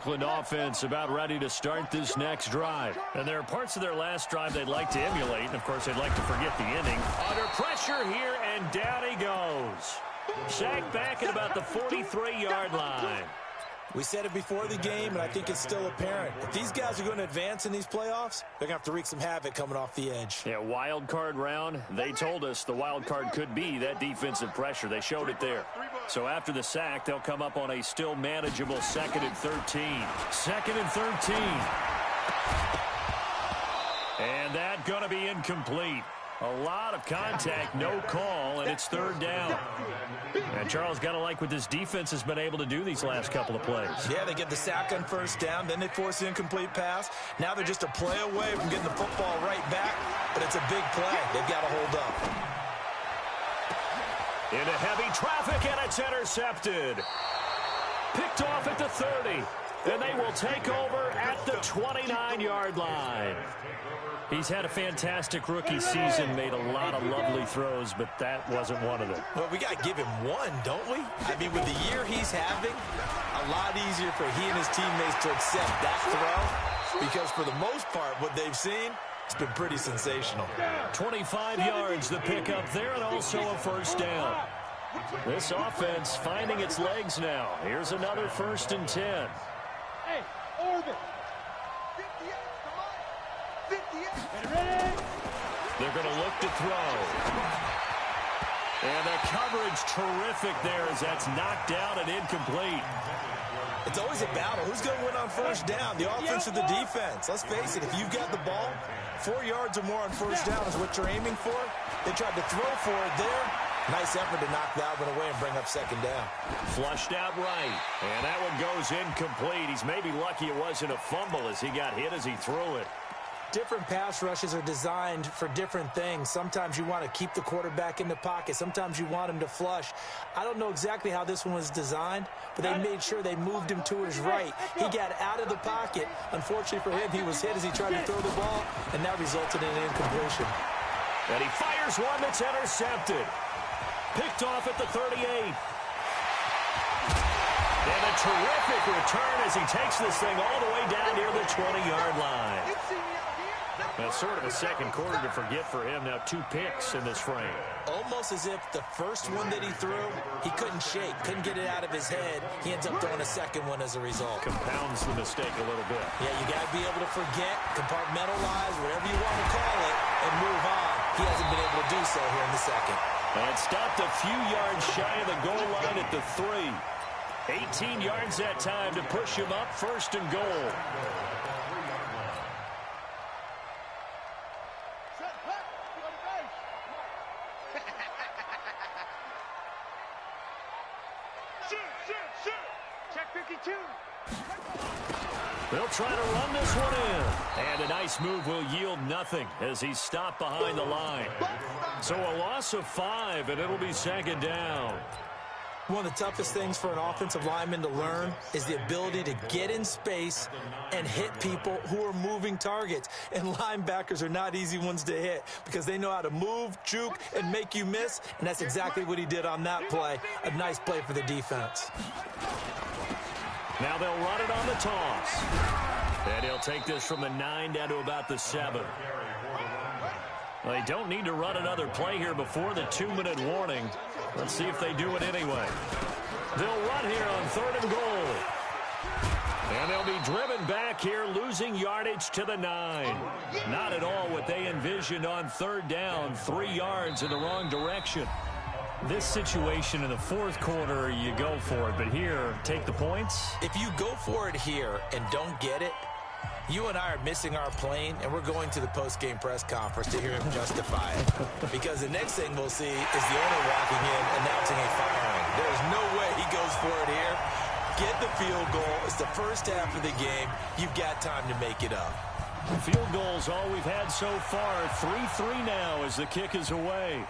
Oakland offense about ready to start this next drive. And there are parts of their last drive they'd like to emulate, and, of course, they'd like to forget the inning. Under pressure here, and down he goes. Sacked back at about the 43-yard line. We said it before the game, and I think it's still apparent. If these guys are going to advance in these playoffs, they're going to have to wreak some havoc coming off the edge. Yeah, wild card round. They told us the wild card could be that defensive pressure. They showed it there. So after the sack, they'll come up on a still manageable 2nd and 13. 2nd and 13. And that going to be incomplete. A lot of contact, no call, and it's 3rd down. And Charles, got to like what this defense has been able to do these last couple of plays. Yeah, they get the sack on 1st down, then they force the incomplete pass. Now they're just a play away from getting the football right back, but it's a big play. They've got to hold up. Into heavy traffic, and it's intercepted. Picked off at the 30, and they will take over at the 29-yard line. He's had a fantastic rookie season, made a lot of lovely throws, but that wasn't one of them. Well, we got to give him one, don't we? I mean, with the year he's having, a lot easier for he and his teammates to accept that throw, because for the most part, what they've seen, it's been pretty sensational. 25 yards the pickup there, and also a 1st down. This offense finding its legs now. Here's another 1st and 10. Hey, Orbit. They're going to look to throw. And the coverage terrific there as that's knocked down and incomplete. It's always a battle. Who's going to win on 1st down, the offense or the defense? Let's face it, if you've got the ball, 4 yards or more on 1st down is what you're aiming for. They tried to throw for it there. Nice effort to knock that one away and bring up 2nd down. Flushed out right. And that one goes incomplete. He's maybe lucky it wasn't a fumble as he got hit as he threw it. Different pass rushes are designed for different things. Sometimes you want to keep the quarterback in the pocket. Sometimes you want him to flush. I don't know exactly how this one was designed, but they made sure they moved him to his right. He got out of the pocket. Unfortunately for him, he was hit as he tried to throw the ball, and that resulted in an incompletion. And he fires one that's intercepted. Picked off at the 38. And a terrific return as he takes this thing all the way down near the 20-yard line. That's sort of a second quarter to forget for him. Now 2 picks in this frame. Almost as if the first one that he threw, he couldn't shake, couldn't get it out of his head. He ends up throwing a second one as a result. Compounds the mistake a little bit. Yeah, you got to be able to forget, compartmentalize, whatever you want to call it, and move on. He hasn't been able to do so here in the second. And stopped a few yards shy of the goal line at the 3. 18 yards that time to push him up 1st and goal. They'll try to run this one in. And a nice move will yield nothing as he's stopped behind the line. So a loss of 5, and it'll be 2nd down. One of the toughest things for an offensive lineman to learn is the ability to get in space and hit people who are moving targets. And linebackers are not easy ones to hit because they know how to move, juke, and make you miss. And that's exactly what he did on that play. A nice play for the defense. Now they'll run it on the toss. And he'll take this from the 9 down to about the 7. Well, they don't need to run another play here before the 2-minute warning. Let's see if they do it anyway. They'll run here on 3rd and goal. And they'll be driven back here, losing yardage to the 9. Not at all what they envisioned on 3rd down, 3 yards in the wrong direction. This situation in the 4th quarter, you go for it. But here, take the points. If you go for it here and don't get it, you and I are missing our plane, and we're going to the post-game press conference to hear him justify it. Because the next thing we'll see is the owner walking in, announcing a firing. There's no way he goes for it here. Get the field goal. It's the first half of the game. You've got time to make it up. Field goals all we've had so far. 3-3 now as the kick is away.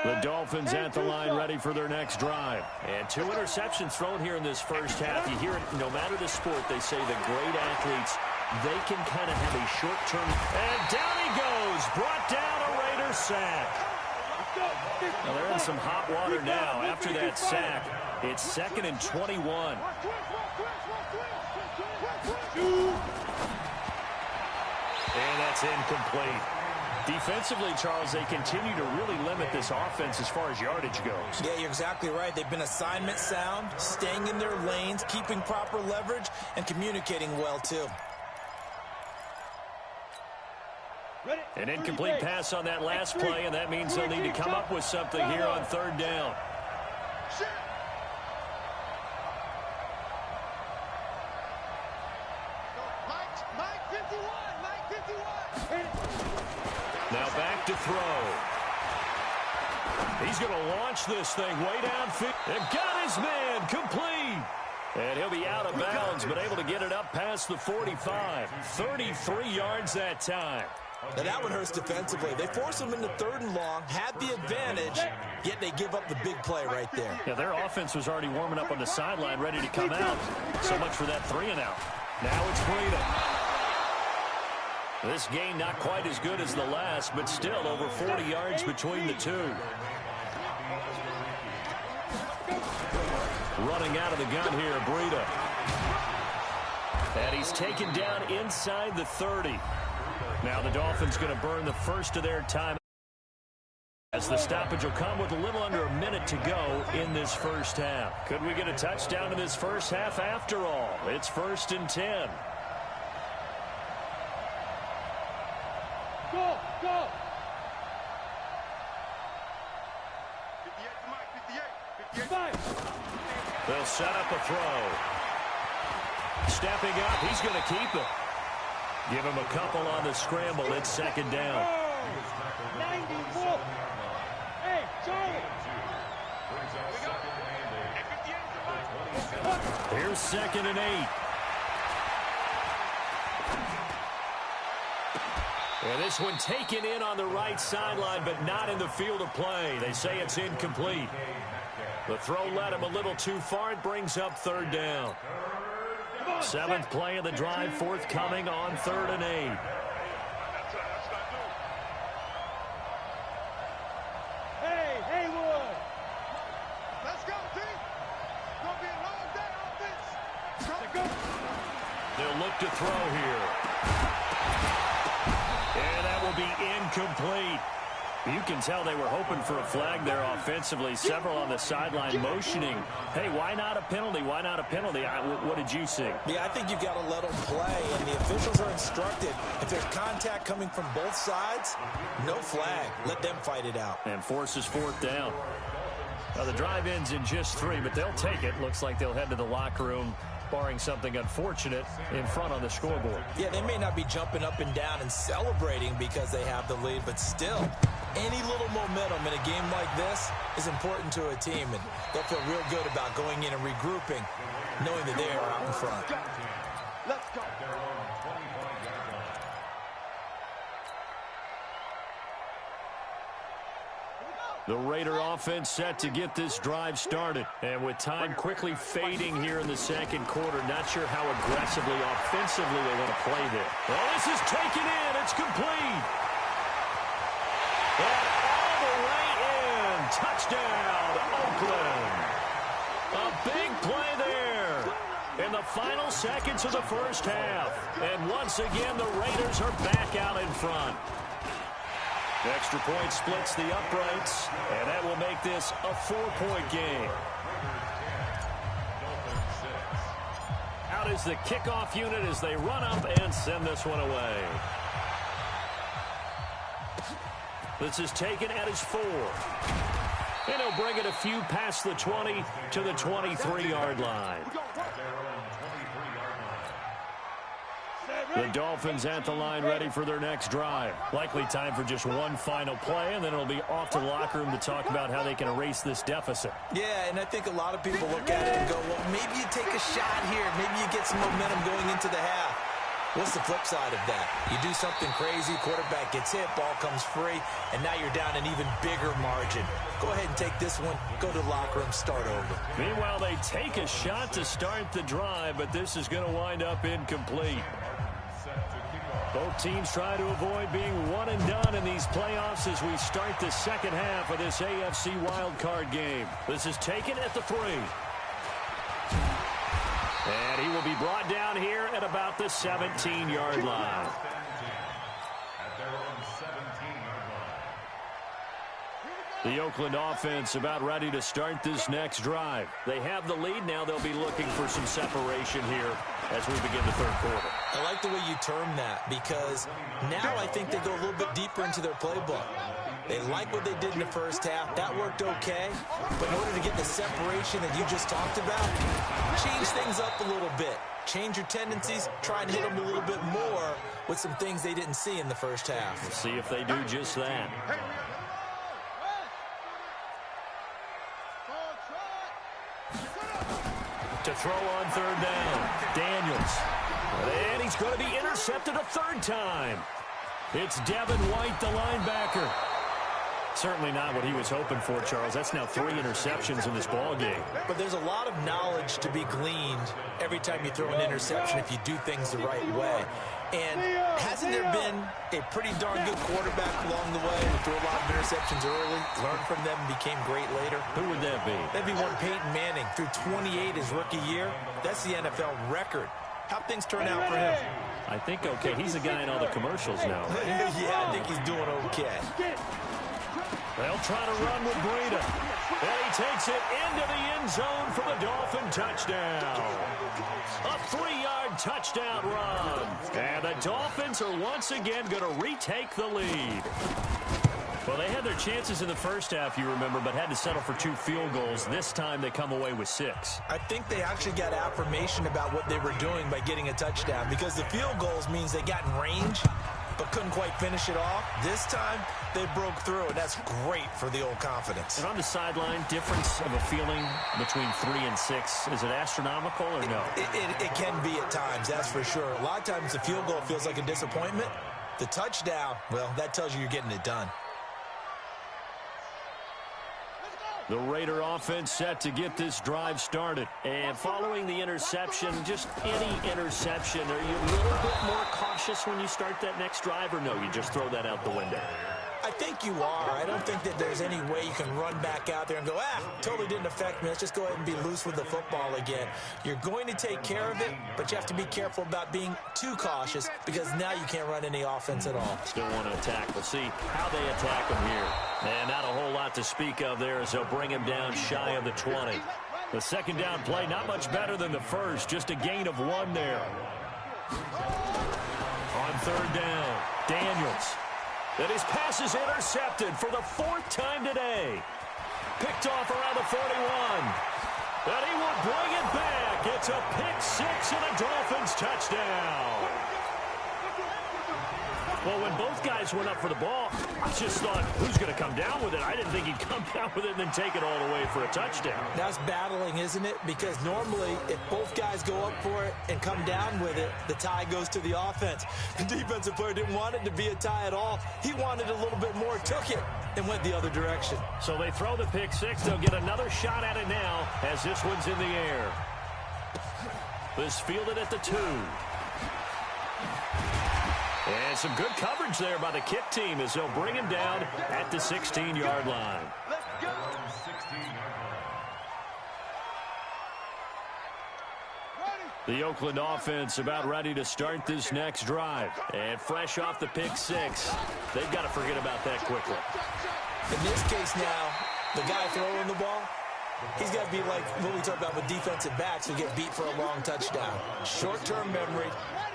The Dolphins at the line ready for their next drive. And 2 interceptions thrown here in this first half. You hear it, no matter the sport, they say the great athletes, they can kind of have a short-term. And down he goes. Brought down a Raider sack. Now they're in some hot water now. After that sack, it's 2nd and 21. And that's incomplete. Defensively, Charles, they continue to really limit this offense as far as yardage goes. Yeah, you're exactly right. They've been assignment sound, staying in their lanes, keeping proper leverage, and communicating well, too. An incomplete pass on that last play, and that means they'll need to come up with something here on 3rd down. Now back to throw. He's going to launch this thing way downfield. And got his man complete. And he'll be out of bounds, but able to get it up past the 45. 33 yards that time. Now that one hurts defensively. They force him into 3rd and long, had the advantage, yet they give up the big play right there. Yeah, their offense was already warming up on the sideline, ready to come out. So much for that 3-and-out. Now it's Breida. This game not quite as good as the last, but still over 40 yards between the two. Running out of the gun here, Breida. And he's taken down inside the 30. Now the Dolphins going to burn the first of their time as the stoppage will come with a little under a minute to go in this first half. Could we get a touchdown in this first half after all? It's 1st and 10. Go, go. 58, 58. They'll set up a throw. Stepping up, he's going to keep it. Give him a couple on the scramble. It's 2nd down. 94. Hey, Charlie. Here's 2nd and 8. And this one taken in on the right sideline, but not in the field of play. They say it's incomplete. The throw led him a little too far. It brings up 3rd down. 7th play of the drive forthcoming on 3rd and 8. Hey, Haywood. Let's go, team. It's going to be a long day on offense. Go. They'll look to throw here. And that will be incomplete. You can tell they were hoping for a flag there offensively. Several on the sideline motioning. Hey, why not a penalty? Why not a penalty? What did you see? Yeah, I think you've got to let them play, and the officials are instructed. If there's contact coming from both sides, no flag. Let them fight it out. And forces 4th down. Now, the drive ends in just 3, but they'll take it. Looks like they'll head to the locker room, barring something unfortunate in front on the scoreboard. Yeah, they may not be jumping up and down and celebrating because they have the lead, but still, any little momentum in a game like this is important to a team, and they'll feel real good about going in and regrouping, knowing that they are out in front. Let's go. The Raider offense set to get this drive started. And with time quickly fading here in the 2nd quarter, not sure how aggressively, offensively they want to play this. Well, this is taken in. It's complete. And all the way in. Touchdown, Oakland. A big play there in the final seconds of the first half. And once again, the Raiders are back out in front. Extra point splits the uprights, and that will make this a 4-point game. Out is the kickoff unit as they run up and send this one away. This is taken at his 4. And he'll bring it a few past the 20 to the 23-yard line. The Dolphins at the line ready for their next drive. Likely time for just one final play, and then it'll be off to the locker room to talk about how they can erase this deficit. Yeah, and I think a lot of people look at it and go, well, maybe you take a shot here. Maybe you get some momentum going into the half. What's the flip side of that? You do something crazy, quarterback gets hit, ball comes free, and now you're down an even bigger margin. Go ahead and take this one, go to the locker room, start over. Meanwhile, they take a shot to start the drive, but this is going to wind up incomplete. Both teams try to avoid being one and done in these playoffs as we start the second half of this AFC wildcard game. This is taken at the 3. And he will be brought down here at about the 17-yard line. The Oakland offense about ready to start this next drive. They have the lead. Now they'll be looking for some separation here as we begin the third quarter. I like the way you term that because now I think they go a little bit deeper into their playbook. They like what they did in the first half. That worked okay. But in order to get the separation that you just talked about, change things up a little bit. Change your tendencies. Try and hit them a little bit more with some things they didn't see in the first half. We'll see if they do just that. To throw on third down. Daniels. And he's going to be intercepted a third time. It's Devin White, the linebacker. Certainly not what he was hoping for, Charles. That's now 3 interceptions in this ball game. But there's a lot of knowledge to be gleaned every time you throw an interception if you do things the right way. And hasn't there been a pretty darn good quarterback along the way who threw a lot of interceptions early, learned from them, and became great later? Who would that be? That'd be one Peyton Manning. Threw 28 his rookie year. That's the NFL record. How'd things turn out for him? I think okay. He's the guy in all the commercials now. Yeah, I think he's doing okay. They'll try to run with Breida. And he takes it into the end zone for the Dolphin touchdown. A 3-yard touchdown run. And the Dolphins are once again going to retake the lead. Well, they had their chances in the first half, you remember, but had to settle for 2 field goals. This time they come away with 6. I think they actually got affirmation about what they were doing by getting a touchdown because the field goals means they got in range but couldn't quite finish it off. This time, they broke through, and that's great for the old confidence. And on the sideline, difference of a feeling between 3 and 6, is it astronomical or no? It can be at times, that's for sure. A lot of times the field goal feels like a disappointment. The touchdown, well, that tells you you're getting it done. The Raider offense set to get this drive started. And following the interception, just any interception, are you a little bit more cautious when you start that next drive, or no, you just throw that out the window? I think you are. I don't think that there's any way you can run back out there and go, totally didn't affect me. Let's just go ahead and be loose with the football again. You're going to take care of it, but you have to be careful about being too cautious because now you can't run any offense at all. Still want to attack. We'll see how they attack him here. And not a whole lot to speak of there as they'll bring him down shy of the 20. The second down play, not much better than the first. Just a gain of 1 there. On third down, Daniels. And his pass is intercepted for the 4th time today. Picked off around the 41. And he will bring it back. It's a pick 6 and a Dolphins touchdown. Well, when both guys went up for the ball, I just thought, who's going to come down with it? I didn't think he'd come down with it and then take it all the way for a touchdown. That's battling, isn't it? Because normally, if both guys go up for it and come down with it, the tie goes to the offense. The defensive player didn't want it to be a tie at all. He wanted a little bit more, took it, and went the other direction. So they throw the pick 6. They'll get another shot at it now as this one's in the air. This fielded at the 2. And some good coverage there by the kick team as they'll bring him down at the 16-yard line. Let's go. The Oakland offense about ready to start this next drive. And fresh off the pick 6, they've got to forget about that quickly. In this case now, the guy throwing the ball, he's got to be like what we talk about with defensive backs who get beat for a long touchdown. Short-term memory,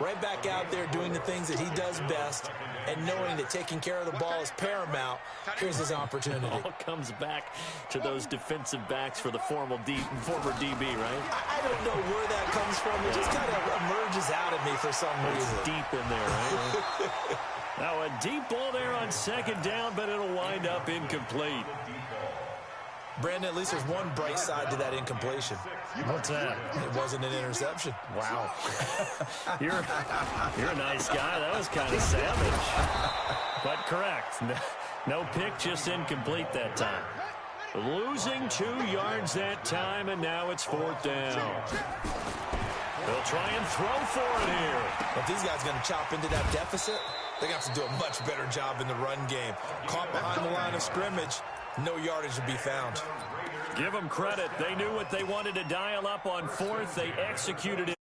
right back out there doing the things that he does best, and knowing that taking care of the ball is paramount. Here's his opportunity. It all comes back to those defensive backs for the former DB, right? I don't know where that comes from. It just kind of emerges out of me for some reason. It's deep in there, right? Now a deep ball there on second down, but it'll wind up incomplete. Brandon, at least there's one bright side to that incompletion. What's that? It wasn't an interception. Wow. You're a nice guy. That was kind of savage. But correct. No pick, just incomplete that time. Losing 2 yards that time, and now it's 4th down. They'll try and throw for it here. If these guys are going to chop into that deficit, they're going to have to do a much better job in the run game. Caught behind the line of scrimmage, no yardage to be found. Give them credit. They knew what they wanted to dial up on 4th. They executed it.